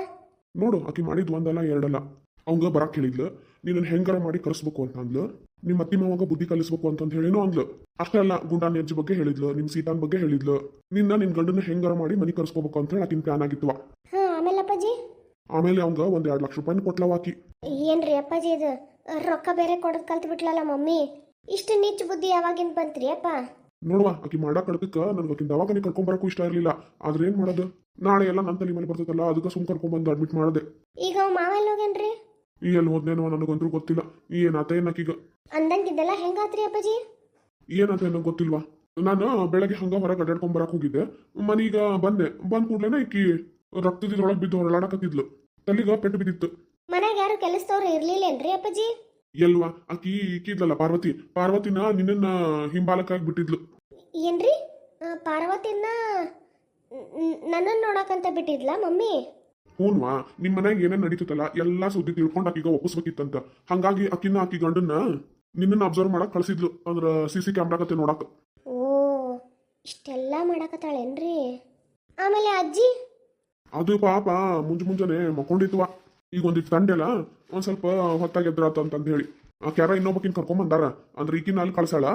ನೋಡು, ಆಕಿ ಮಾಡಿದ್ ಒಂದಲ್ಲ ಎರಡಲ್ಲ. ಅವಂಗ ಬರಾಕ್ ಹೇಳಿದ್ಲು. ನೀನನ್ನು ಹೆಂಗಾರ ಮಾಡಿ ಕರೆಸ್ಬೇಕು ಅಂತ ಅಂದ್ಲು. ನಿಮ್ಮ ಅತ್ತಿ ಮಾವಾಗ ಬುದ್ಧಿ ಕಲಿಸ್ಬೇಕು ಅಂತಂದು ಹೇಳಿನೂ ಅಂದ್ಲು. ಅಷ್ಟೇ ಅಲ್ಲ, ಗುಂಡಾನ್ ಅಜ್ಜಿ ಬಗ್ಗೆ ಹೇಳಿದ್ಲು, ನಿಮ್ಮ ಸೀತಾನ್ ಬಗ್ಗೆ ಹೇಳಿದ್ಲು. ನಿನ್ನ ಗಂಡನ ಹೆಂಗಾರ ಮಾಡಿ ಮನೆ ಕರೆಸ್ಕೋಬೇಕು ಅಂತ ಹೇಳಿ ಆಕಿನ ಪ್ಲಾನ್ ಆಗಿತ್ವ. ಹಾ ಆಮೇಲೆ ಅಪ್ಪಾಜಿ ಆಮೇಲೆ ಅವಂಗ ಒಂದ್ 2 ಲಕ್ಷ ರೂಪಾಯಿನ ಕೊಟ್ಲವ ಆಕಿ. ಏನ್ರಿ ಅಪ್ಪಾಜಿ ಇದು ರೊಕ್ಕ ಬೇರೆ ಕೊಡೋದು ಕಲ್ತು ಬಿಟ್ಲಲ್ಲ ಮಮ್ಮಿ. ಇಷ್ಟು ನೀಚ ಬುದ್ಧಿ ಯಾವಾಗಿಂದ ಬಂತ್ರಿ ಅಪ್ಪ? ನೋಡುವ, ಆಕಿ ಮಾಡಕ್ ಕಳ್ದಕ್ಕ ನನ್ಗೆ ಆಕಿನ ದವಾಖಾನೆ ಕರ್ಕೊಂಬರಕ್ಕೂ ಇಷ್ಟ ಇರಲಿಲ್ಲ. ಆದ್ರೆ ಏನ್ ಮಾಡೋದು, ನಾಳೆ ಎಲ್ಲ ನನ್ನ ತಲೆ ಮೇಲೆ ಬರ್ತೈತಲ್ಲ, ಅದಕ್ಕೆ ಸುಮ್ ಕರ್ಕೊಂಬಂದು ಅಡ್ಮಿಟ್ ಮಾಡಿದೆ. ಈಗ ಅವ್ ಮಾವ ಎಲ್ಲಿ ಹೋಗ್ಯಾನ್ರಿ? ಈ ಎಲ್ಲಿ ಹೋದ್ನೇನೋ ನನಗಂತೂ ಗೊತ್ತಿಲ್ಲ. ಏನಾತ ಏನಕ್ಕೀಗ ಅಂದಂಗಿದ್ದೆಲ್ಲ ಹೆಂಗಾತ್ರಿ ಅಪ್ಪಾಜಿ? ಏನಂತ ಏನೋ ಗೊತ್ತಿಲ್ವಾ. ನಾನು ಬೆಳಗ್ಗೆ ಹಂಗ ಹೊರಗೆ ಅಡ್ಡಾಡ್ಕೊಂಡ್ ಬರಕ್ ಹೋಗಿದ್ದೆ. ಮನೀಗ ಬಂದ್ ಕೂಡ್ಲೇನ ಈಕಿ ರಕ್ತದಿದ್ರೊಳಗೆ ಬಿದ್ದು ಹೊರಳಾಡಕತ್ತಿದ್ಲು. ತಲೆಗ ಪೆಟ್ಟು ಬಿದ್ದಿತ್ತು. ಮನ್ಯಾಗ ಯಾರು ಕೆಲಸದವ್ರು ಇರ್ಲಿಲ್ಲೇನ್ರಿ ಅಪ್ಪಾಜಿ? ಎಲ್ವಾ, ಈಕಿದ್ಲಲ್ಲ ಪಾರ್ವತಿನ ನಿನ್ನ ಹಿಂಬಾಲಕ್ಕಾಗಿ ಬಿಟ್ಟಿದ್ಲು. ಏನ್ರಿ ಪಾರ್ವತಿನ ನನ್ನನ್ನು ನೋಡಕಂತ ಬಿಟ್ಟಿದ್ಲ ಮಮ್ಮಿ? ಹೂನ್ವಾ, ನಿಮ್ ಮನ್ಯಾಗ ಏನೇನ್ ನಡೀತಲ್ಲ ಎಲ್ಲಾ ಸುದ್ದಿ ತಿಳ್ಕೊಂಡು ಆಕಿಗ ಒಪ್ಪಿಸ್ಬೇಕಿತ್ತಂತ. ಹಂಗಾಗಿ ಆಕಿ ಗಂಡನ್ನ ನಿನ್ನ ಅಬ್ಸರ್ವ್ ಮಾಡಕ್ ಕಳ್ಸಿದ್ಲು. ಅಂದ್ರ CC ಕ್ಯಾಮ್ರಾಕತ್ತೆ ನೋಡಕ್. ಓ ಇಷ್ಟೆಲ್ಲ ಮಾಡಕತ್ತಾಳೇನ್ರಿ? ಆಮೇಲೆ ಅಜ್ಜಿ? ಅದು ಪಾಪ ಮುಂಜಾನೆ ಮಕ್ಕೊಂಡಿತ್ವ. ಈಗ ಒಂದಿಟ್ಟು ತಂಡೆಲ್ಲ ಒಂದ್ ಸ್ವಲ್ಪ ಹೊತ್ತಾಗೆದ್ರಾತ ಅಂತಂದ್ ಹೇಳಿ ಆಕೆ ಯಾರ ಇನ್ನೊಬ್ಬಕಿನ್ ಕರ್ಕೊಂಬಂದಾರ. ಅಂದ್ರೆ ಈಕಿನ ಅಲ್ಲಿ ಕಳ್ಸಾಳ.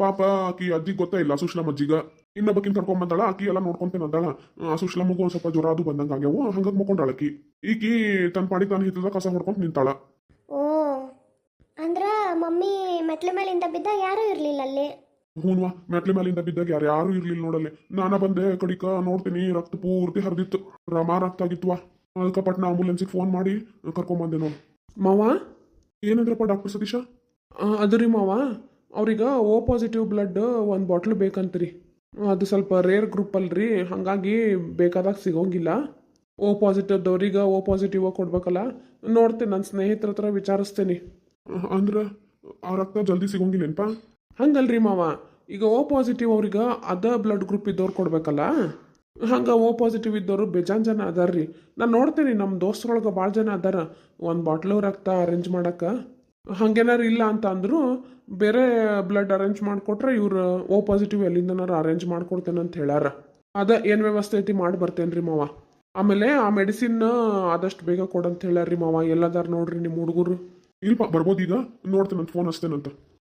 ಪಾಪ ಆಕಿ ಅಜ್ಜಿಗೆ ಗೊತ್ತೇ ಇಲ್ಲ, ಸುಶ್ಲಮ್ ಅಜ್ಜಿಗ. ಇನ್ನೊಬ್ಬಕಿನ್ ಕರ್ಕೊಂಬಂದಾಳ. ಆಕಿ ಎಲ್ಲ ನೋಡ್ಕೊಂತೇನೆ ಅಂದಾಳ. ಸುಶ್ಲಮ್ಗೂ ಒಂದ್ ಸ್ವಲ್ಪ ಜ್ವರ ಅದು ಬಂದಂಗ ಆಗ್ಯಾವು. ಹಂಗಾಗಿ ಮಕ್ಕೊಂಡಾಳಕಿ. ಈಕಿ ತನ್ನ ಪಾಡಿ ತಾನು ಹಿತ್ತದ ಕಸ ಹೊಡ್ಕೊಂತ ನಿಂತಾಳ. ಓ ಅಂದ್ರ ಮಮ್ಮಿ ಮೆಟ್ಲ ಮೇಲಿಂದ ಬಿದ್ದಾಗ ಯಾರೂ ಇರ್ಲಿಲ್ಲ ಅಲ್ಲಿ? ಹೂನ್ವಾ, ಮೆಟ್ಲಿ ಮೇಲಿಂದ ಬಿದ್ದಾಗ ಯಾರು ಇರ್ಲಿಲ್ಲ ನೋಡಲ್ಲಿ. ನಾನ ಬಂದೆ ಕಡಿಕ ನೋಡ್ತೀನಿ, ರಕ್ತ ಪೂರ್ತಿ ಹರಿದಿತ್ತು. ರಕ್ತ ಆಗಿತ್ವಾ. ಅದಕ್ಕೆ ಪಟ್ನ ಆಂಬುಲೆನ್ಸಿಗೆ ಫೋನ್ ಮಾಡಿ ಕರ್ಕೊಂಬಂದೆ ನೋಡು. ಮಾವ ಏನಂದ್ರಪ್ಪ ಡಾಕ್ಟರ್ ಸತೀಶ? ಅದು ರೀ ಮಾವ, ಅವ್ರಿಗೆ O ಪಾಸಿಟಿವ್ ಬ್ಲಡ್ ಒಂದು ಬಾಟ್ಲ್ ಬೇಕಂತ್ರಿ. ಅದು ಸ್ವಲ್ಪ ರೇರ್ ಗ್ರೂಪ್ ಅಲ್ರಿ, ಹಾಗಾಗಿ ಬೇಕಾದಾಗ ಸಿಗೋಂಗಿಲ್ಲ. O ಪಾಸಿಟಿವ್ದವ್ರಿಗೆ O ಪಾಸಿಟಿವ್ ಕೊಡ್ಬೇಕಲ್ಲ. ನೋಡ್ತೇನೆ, ನನ್ನ ಸ್ನೇಹಿತರ ಹತ್ರ ವಿಚಾರಿಸ್ತೇನೆ. ಅಂದ್ರೆ ಆ ರಕ್ತ ಜಲ್ದಿ ಸಿಗೋಂಗಿಲ್ಲೇನ್ಪ? ಹಂಗಲ್ರಿ ಮಾವ, ಈಗ O ಪಾಸಿಟಿವ್ ಅವ್ರಿಗೆ ಅದ ಬ್ಲಡ್ ಗ್ರೂಪ್ ಇದ್ದವ್ರು ಕೊಡ್ಬೇಕಲ್ಲ. ಹಂಗೆ O ಪಾಸಿಟಿವ್ ಇದ್ದವರು ಬೇಜಾನ್ ಜನ ಅದಾರ್ರಿ. ನಾನು ನೋಡ್ತೀನಿ, ನಮ್ಮ ದೋಸ್ತರೊಳಗೆ ಭಾಳ ಜನ ಅದಾರ ಒಂದು ಬಾಟ್ಲು ರಕ್ತ ಅರೇಂಜ್ ಮಾಡಕ್ಕೆ. ಹಂಗೇನಾರು ಇಲ್ಲ ಅಂತ ಅಂದರೂ ಬೇರೆ ಬ್ಲಡ್ ಅರೇಂಜ್ ಮಾಡಿಕೊಟ್ರೆ ಇವ್ರು O ಪಾಸಿಟಿವ್ ಎಲ್ಲಿಂದನಾರು ಅರೇಂಜ್ ಮಾಡ್ಕೊಡ್ತೇನೆ ಅಂತ ಹೇಳ್ಯಾರ. ಅದ ಏನು ವ್ಯವಸ್ಥೆ ಐತಿ ಮಾಡಿ ಬರ್ತೇನೆ ರೀ ಮಾವ. ಆಮೇಲೆ ಆ ಮೆಡಿಸಿನ್ ಆದಷ್ಟು ಬೇಗ ಕೊಡಂತ ಹೇಳ್ಯಾರ್ರಿ ಮಾವ. ಎಲ್ಲದಾರ ನೋಡ್ರಿ ನಿಮ್ಮ ಹುಡುಗರು. ಇಲ್ಪ ಬರ್ಬೋದು, ಈಗ ನೋಡ್ತೇನೆ, ಫೋನ್ ಹಚ್ತೇನಂತ.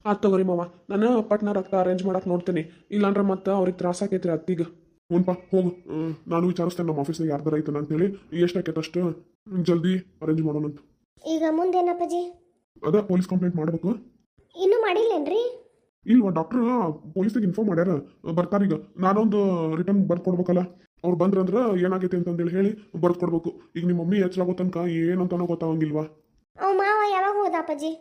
ಆತ್ ತಗೋರಿ ಮಾವ, ನಾನು ಪಟ್ನ ರಕ್ತ ಅರೇಂಜ್ ಮಾಡಕ್ಕೆ ನೋಡ್ತೀನಿ. ಇಲ್ಲಾಂದ್ರೆ ಮತ್ತೆ ಅವ್ರಿಗೆ ತ್ರಾಸ ಆಕೈತ್ರಿ ಅತ್ತಿಗೆ. ಹ್ಞೂನ್ಪ ಹೋಗು. ನಾನು ವಿಚಾರಿಸ್ತೇನೆ ನಮ್ಮ ಆಫೀಸ್ನಾಗ ಯಾರ್ದಾರ ಐತನ ಅಂತೇಳಿ. ಎಷ್ಟಾಕೈತೆ ಅಷ್ಟು ಜಲ್ದಿ ಅರೇಂಜ್ ಮಾಡೋಣಂತ. ಈಗ ಮುಂದೇನಪ್ಪಾಜಿ? ಅದ ಪೊಲೀಸ್ ಕಂಪ್ಲೇಂಟ್ ಮಾಡ್ಬೇಕು. ಇನ್ನೂ ಮಾಡಿಲ್ಲೇನ್ರಿ? ಇಲ್ವಾ, ಡಾಕ್ಟ್ರ್ ಪೊಲೀಸಿಗೆ ಇನ್ಫಾರ್ಮ್ ಮಾಡ್ಯಾರ, ಬರ್ತಾರೀಗ. ನಾನೊಂದು ರಿಟರ್ನ್ ಬರ್ದು ಕೊಡ್ಬೇಕಲ್ಲ. ಅವ್ರು ಬಂದ್ರಂದ್ರೆ ಏನಾಗೈತೆ ಅಂತಂದೇಳಿ ಹೇಳಿ ಬರ್ದು ಕೊಡ್ಬೇಕು. ಈಗ ನಿಮ್ಮ ಮಮ್ಮಿ ಹೆಚ್ಚಾಗೋ ತನಕ ಏನಂತಾನೋ ಗೊತ್ತಾಗಂಗಿಲ್ವಾ. ಅವ್ ಮಾವ ಯಾವಾಗ ಹೋದ ಅಪ್ಪಾಜಿ?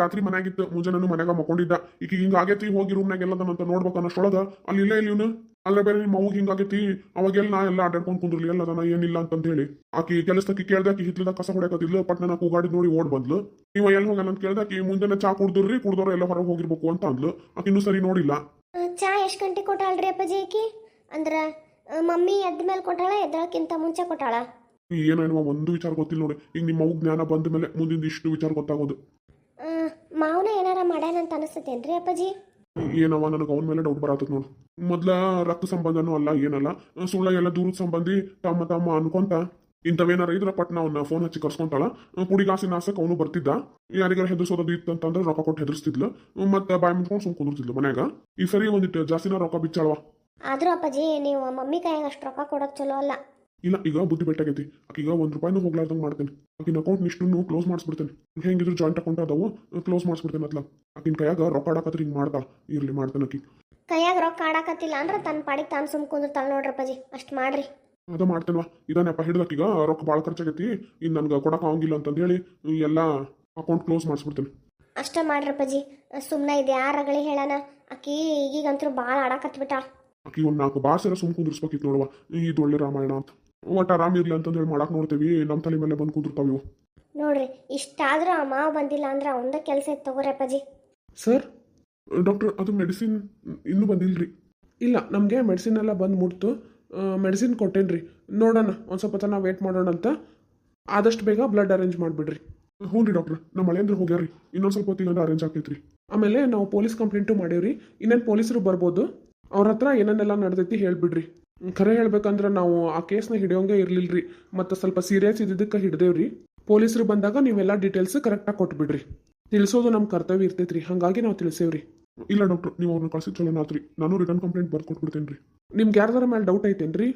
ರಾತ್ರಿ ಮನ್ಯಾಗಿತ್ತು, ಮುಂಜಾನೆ ಮನ್ಯಾಗ ಮಕ್ಕೊಂಡಿದ್ದ. ಈಗ ಹಿಂಗ ಆಗೈತಿ, ಹೋಗಿ ರೂಮ್ನಾಗ ಎಲ್ಲದನ್ನಂತ ನೋಡ್ಬೇಕು ಅನ್ನೋಷ್ಟೊಳಗ ಅಲ್ಲಿ ಇಲ್ಲ ಇಲ್ಲಿ ಇವನು. ಅಲ್ಲ ಬೇರೆ ನಿಮ್ಮ ಮಗು ಹಿಂಗಾಗೈತಿ, ಅವಾಗೆಲ್ಲ ನಾ ಎಲ್ಲ ಅಡ್ಡಾಡ್ಕೊಂಡು ಕುಂದ್ರಲಿ ಎಲ್ಲದನ್ನ ಏನಿಲ್ಲ ಅಂತ ಹೇಳಿ. ಆಕಿ ಕೆಲಸಕ್ಕೆ ಕೇಳ್ದಾಕಿ ಹಿತ್ಲದ ಕಸ ಹೊಡ್ಯಾಕತ್ತಿದ್ಲು. ಪಟ್ನ ಕೂಗಾಡಿ ನೋಡಿ ಓಡ್ ಬಂದ್ಲು. ಇವ ಎಲ್ಲಿ ಹೋಗಲ್ಲ ಅಂತ ಕೇಳ್ದಾಕಿ ಮುಂಜಾನೆ ಚಾ ಕುಡ್ದ್ರಿ, ಕುಡ್ದವ್ರು ಎಲ್ಲ ಹೊರಗೆ ಹೋಗಿರ್ಬೇಕು ಅಂತ ಅಂದ್ಲು. ಆಕಿ ಇನ್ನೂ ಸರಿ ನೋಡಿಲ್ಲ. ಚಾ ಎಷ್ಟು ಗಂಟೆ ಕೊಟ್ಟಾಳ್ರಿ ಅಪ್ಪಾಜಿ ಆಕಿ? ಅಂದ್ರ ಮಮ್ಮಿ ಎದ್ದ ಮೇಲೆ ಕೊಟ್ಟಾಳ, ಎದ್ದಳಕ್ಕಿಂತ ಮುಂಚೆ ಕೊಟ್ಟಾಳ? ಏನೋ ಒಂದು ವಿಚಾರ ಗೊತ್ತಿಲ್ಲ ನೋಡಿ. ಈಗ ನಿಮ್ಮ ಮಗು ಜ್ಞಾನ ಬಂದ ಮೇಲೆ ಮುಂದಿನ ಇಷ್ಟು ವಿಚಾರ ಗೊತ್ತಾಗೋದು. ಮಾವನ ಏನಾರ ಮಾಡ್ಯಾನಂತ ಅನಿಸ್ತೇನ್ರಿ ಅಪ್ಪಾಜಿ? ಏನವ, ನನಗೆ ಅವನ ಮೇಲೆ ಡೌಟ್ ಬರತ್ತದ ನೋಡು. ಮೊದ್ಲ ರಕ್ತ ಸಂಬಂಧನೂ ಅಲ್ಲ ಏನಲ್ಲ, ಸುಳ್ಳ ಎಲ್ಲ ದೂರದ ಸಂಬಂಧಿ ತಮ್ಮ ಅನ್ಕೊಂತ ಇಂಥವೇನಾರ ಇದ್ರ ಪಟ್ನ ಅವನ್ನ ಫೋನ್ ಹಚ್ಚಿ ಕರ್ಸ್ಕೊಂತಾಳ. ಪುಡಿಗಾಸಿನ ಆಸಕ್ ಅವನು ಬರ್ತಿದ್ದ. ಯಾರಿಗಾರ ಹೆದರ್ಸೋದು ಇತ್ತಂತಂದ್ರೆ ರೊಕ್ಕ ಕೊಟ್ಟು ಹೆದರ್ಸ್ತಿದ್ಲು. ಮತ್ತೆ ಬಾಯಿ ಮುಟ್ಕೊಂಡು ಸುಮ್ ಕುಂದಿರ್ತಿದ್ಲು ಮನ್ಯಾಗ. ಈ ಸರಿ ಒಂದಿಟ್ಟು ಜಾಸ್ತಿನ ರೊಕ್ಕ ಬಿಚ್ಚಾಳವ. ಆದ್ರೂ ಅಪ್ಪಾಜಿ ನೀವು ಮಮ್ಮಿ ಕೈಯಾಗ ಅಷ್ಟು ರೊಕ್ಕ ಕೊಡೋಕ್ ಚಲೋ ಅಲ್ಲ. ಇಲ್ಲ, ಈಗ ಬುದ್ಧಿ ಬೆಟ್ಟಾಗೈತಿ. ಆಕೀಗ ₹1 ಹೋಗ್ಲಾರ್ದಂಗೆ ಮಾಡ್ತೇನೆ. ಆಕಿನ ಅಕೌಂಟ್ ಇಷ್ಟನ್ನು ಕ್ಲೋಸ್ ಮಾಡಿಸ್ಬಿಡ್ತೇನೆ. ಹೆಂಗಿದ್ರು ಜಾಯಿಂಟ್ ಅಕೌಂಟ್ ಅದಾವು, ಕ್ಲೋಸ್ ಮಾಡಿಸ್ಬಿಡ್ತೇನೆ. ಅತ್ಲ ಆಕಿನ ಕೈಯಾಗ ರೊಕ್ಕ ಆಡಕತ್ರ ಹಿಂಗೆ ಮಾಡ್ತಾಳ. ಇರ್ಲಿ, ಮಾಡ್ತೇನೆ. ಆಕಿ ಕೈಯಾಗ ರೊಕ್ಕ ಆಡಕತ್ತಿಲ್ಲ ಅಂದ್ರೆ ತನ್ನ ಪಾಡಿಗೆ ತಾನು ಸುಮ್ ಕುಂದಿರ್ತಾಳ ನೋಡ್ರಪ್ಪಾಜಿ. ಅಷ್ಟು ಮಾಡ್ರಿ. ಅದ ಮಾಡ್ತೇನ್ವಾ. ಇದಾನಪ್ಪ ಹಿಡ್ದಕ್ಕೀಗ ರೊಕ್ಕ ಭಾಳ ಖರ್ಚಾಗೈತಿ. ಇನ್ನು ನನಗೆ ಕೊಡಕ್ಕೆ ಆಗಂಗಿಲ್ಲ ಅಂತಂದು ಹೇಳಿ ಎಲ್ಲ ಅಕೌಂಟ್ ಕ್ಲೋಸ್ ಮಾಡಿಸ್ಬಿಡ್ತೇನೆ. ಅಷ್ಟ ಮಾಡ್ರಪ್ಪಾಜಿ. ಸುಮ್ಮನೆ ಇದೆ ಯಾರಗಳಿ ಹೇಳಣ. ಆಕಿ ಈಗಂತೂ ಭಾಳ ಆಡಕತ್ಬಿಟ್ಟಾಳ. ಆಕಿ ಒಂದು 4 ಭಾಷೆರ ಸುಮ್ ಕುಂದಿರ್ಸ್ಬೇಕಿತ್ತು ನೋಡುವ. ಇದು ಒಳ್ಳೆ ರಾಮಾಯಣ ಅಂತ. ಒಟ್ಟು ಆರಾಮ ಇರ್ಲಿ ಅಂತಂದು ಹೇಳಿ ಮಾಡಕ್ಕೆ ನೋಡ್ತೇವಿ. ನಮ್ಮ ತಲೆ ಮೇಲೆ ಬಂದು ಕುಂದಿರ್ತಾವ ಇವು. ನೋಡ್ರಿ, ಇಷ್ಟಾದ್ರೂ ಆ ಮಾವ ಬಂದಿಲ್ಲ ಅಂದ್ರೆ ಅವಂದ ಕೆಲಸ ಇತ್ತು ತಗೋರಿ ಅಪ್ಪಾಜಿ. ಸರ್, ಡಾಕ್ಟರ್, ಅದು ಮೆಡಿಸಿನ್ ಇನ್ನೂ ಬಂದಿಲ್ರಿ. ಇಲ್ಲ, ನಮಗೆ ಮೆಡಿಸಿನ್ ಎಲ್ಲ ಬಂದು ಮುಟ್ತು. ಮೆಡಿಸಿನ್ ಕೊಟ್ಟೇನ್ರಿ. ನೋಡೋಣ, ಒಂದು ಸ್ವಲ್ಪ ತನ ವೇಟ್ ಮಾಡೋಣ ಅಂತ. ಆದಷ್ಟು ಬೇಗ ಬ್ಲಡ್ ಅರೇಂಜ್ ಮಾಡಿಬಿಡ್ರಿ. ಹ್ಞೂ ರೀ ಡಾಕ್ಟ್ರ್, ನಮ್ಮ ಮಳೆಯಂದ್ರೆ ಹೋಗ್ಯಾರಿ. ಇನ್ನೊಂದು ಸ್ವಲ್ಪ ಹೊತ್ತಿಗೆ ಅರೇಂಜ್ ಆಗ್ತೈತ್ರಿ. ಆಮೇಲೆ ನಾವು ಪೊಲೀಸ್ ಕಂಪ್ಲೇಂಟು ಮಾಡೀವ್ರಿ. ಇನ್ನೇನು ಪೊಲೀಸರು ಬರ್ಬೋದು. ಅವ್ರ ಹತ್ರ ಏನೇನೆಲ್ಲ ನಡೆದೈತಿ ಹೇಳ್ಬಿಡ್ರಿ. ಖರೆ ಹೇಳ್ಬೇಕಂದ್ರೆ ನಾವು ಆ ಕೇಸ್ನ ಹಿಡಿಯೋಂಗೆ ಇರಲಿಲ್ಲ ರೀ. ಮತ್ತು ಸ್ವಲ್ಪ ಸೀರಿಯಸ್ ಇದ್ದಿದ್ದಕ್ಕೆ ಹಿಡ್ದೇವ್ರಿ. ಪೊಲೀಸರು ಬಂದಾಗ ನೀವೆಲ್ಲ ಡೀಟೇಲ್ಸ್ ಕರೆಕ್ಟಾಗಿ ಕೊಟ್ಬಿಡ್ರಿ. ತಿಳಿಸೋದು ನಮ್ಮ ಕರ್ತವ್ಯ ಇರ್ತೈತ್ರಿ, ಹಾಗಾಗಿ ನಾವು ತಿಳಿಸೇವ್ರಿ. ಇಲ್ಲ ಡಾಕ್ಟರ್, ನೀವು ಅವ್ರನ್ನ ಕಳ್ಸಿದ್ ಚಲೋ ಆತ್ರಿ. ನಾನು ರಿಟರ್ನ್ ಕಂಪ್ಲೇಂಟ್ ಬರ್ದು ಕೊಟ್ಬಿಡ್ತೇನೆ ರೀ. ನಿಮ್ಗೆ ಯಾರ್ದಾರ ಮೇಲೆ ಡೌಟ್ ಐತೇನ್ರಿ?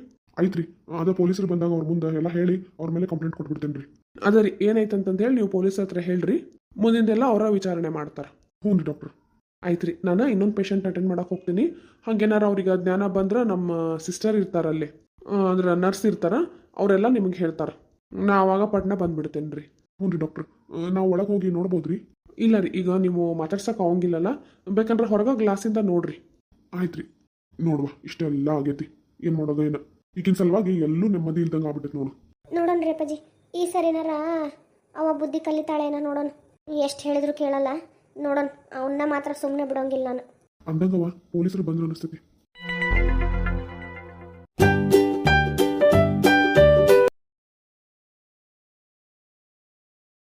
ಐತ್ರಿ, ಅದ ಪೊಲೀಸರು ಬಂದಾಗ ಅವ್ರ ಮುಂದೆ ಎಲ್ಲ ಹೇಳಿ ಅವ್ರ ಮೇಲೆ ಕಂಪ್ಲೇಂಟ್ ಕೊಟ್ಬಿಡ್ತೇನೆ ರೀ. ಅದೇ ರೀ, ಏನೈತಂತಂದು ಹೇಳಿ ನೀವು ಪೊಲೀಸ್ ಹತ್ರ ಹೇಳ್ರಿ, ಮುಂದಿಂದೆಲ್ಲ ಅವರ ವಿಚಾರಣೆ ಮಾಡ್ತಾರೆ. ಹ್ಞೂ ರೀ ಡಾಕ್ಟರ್. ಆಯ್ತು ರೀ, ನಾನು ಇನ್ನೊಂದು ಪೇಷಂಟ್ ಅಟೆಂಡ್ ಮಾಡಕ್ಕೆ ಹೋಗ್ತೀನಿ. ಹಾಗೇನಾರ ಅವ್ರಿಗೆ ಜ್ಞಾನ ಬಂದ್ರೆ ನಮ್ಮ ಸಿಸ್ಟರ್ ಇರ್ತಾರಲ್ಲಿ, ಅಂದ್ರೆ ನರ್ಸ್ ಇರ್ತಾರ, ಅವರೆಲ್ಲ ನಿಮಗೆ ಹೇಳ್ತಾರೆ. ನಾ ಆವಾಗ ಪಟ್ನ ಬಂದ್ಬಿಡ್ತೇನೆ ರೀ. ಹ್ಞೂ ರೀ ಡಾಕ್ಟರ್, ನಾವು ಒಳಗೆ ಹೋಗಿ ನೋಡ್ಬೋದ್ರಿ? ಇಲ್ಲ ರೀ, ಈಗ ನೀವು ಮಾತಾಡ್ಸಕ್ಕೆ ಆಗಂಗಿಲ್ಲಲ್ಲ, ಬೇಕಂದ್ರೆ ಹೊರಗೆ ಗ್ಲಾಸಿಂದ ನೋಡ್ರಿ. ಆಯ್ತು ರೀ, ನೋಡುವ. ಇಷ್ಟೆಲ್ಲ ಆಗೈತಿ, ಏನು ಮಾಡೋದು ಏನು. ಈಗಿನ ಸಲುವಾಗಿ ಎಲ್ಲೂ ನೆಮ್ಮದಿ ಇಲ್ದಂಗೆ ಆಗ್ಬಿಟ್ಟೈತೆ ನೋಡು. ನೋಡೋಣ್ರಿ ಅಪ್ಪಾಜಿ, ಈ ಸರಿನಾರ ಅವ ಬುದ್ಧಿ ಕಲಿತಾಳೇನ ನೋಡೋಣ. ಎಷ್ಟು ಹೇಳಿದ್ರು ಕೇಳಲ್ಲ, ನೋಡೋಣ. ಅವನ್ನ ಮಾತ್ರ ಸುಮ್ಮನೆ ಬಿಡೋಂಗಿಲ್ಲ ನಾನು. ಅಂದಂಗವ ಪೊಲೀಸರು ಬಂದ್ರು ಅನಿಸ್ತೈತಿ.